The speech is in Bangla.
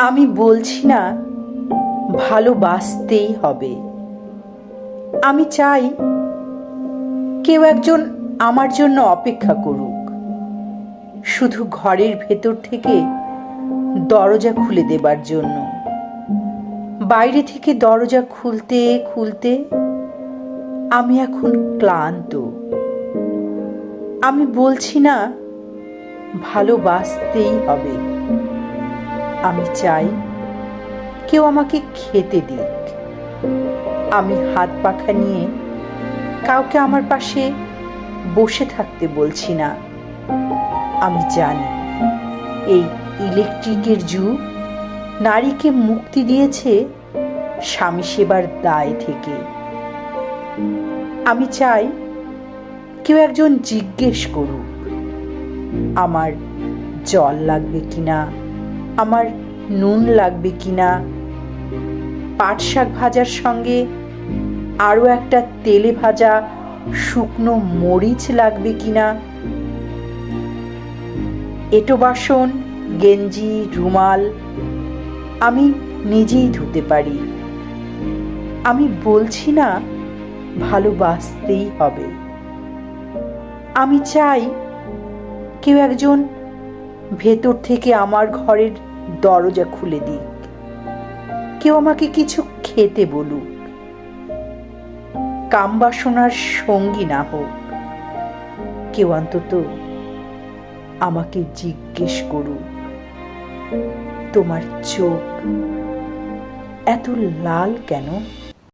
আমি বলছি না ভালোবাসতেই হবে। আমি চাই কেউ একজন আমার জন্য অপেক্ষা করুক, শুধু ঘরের ভেতর থেকে দরজা খুলে দেবার জন্য। বাইরে থেকে দরজা খুলতে খুলতে আমি এখন ক্লান্ত। আমি বলছি না ভালোবাসতেই হবে। আমি চাই কেউ আমাকে খেতে দিক। আমি হাত পাখা নিয়ে কাউকে আমার পাশে বসে থাকতে বলছি না। আমি জানি এই ইলেকট্রিকের যুগ নারীকে মুক্তি দিয়েছে স্বামী সেবার দায় থেকে। আমি চাই কেউ একজন জিজ্ঞেস করুক আমার জল লাগবে কিনা, আমার নুন লাগবে কিনা, পাট শাক ভাজার সঙ্গে আরও একটা তেলে ভাজা শুকনো মরিচ লাগবে কিনা, এঁটো বাসন, গেঞ্জি, রুমাল আমি নিজেই ধুতে পারি। আমি বলছি না ভালোবাসতেই হবে। আমি চাই কেউ একজন ভেতর থেকে আমার ঘরের দরজা খুলে দিক, কেউ আমাকে কিছু খেতে বলুক, কামবাসনার সঙ্গী না হোক, কেউ অন্তত আমাকে জিজ্ঞেস করুক তোমার চোখ এত লাল কেন?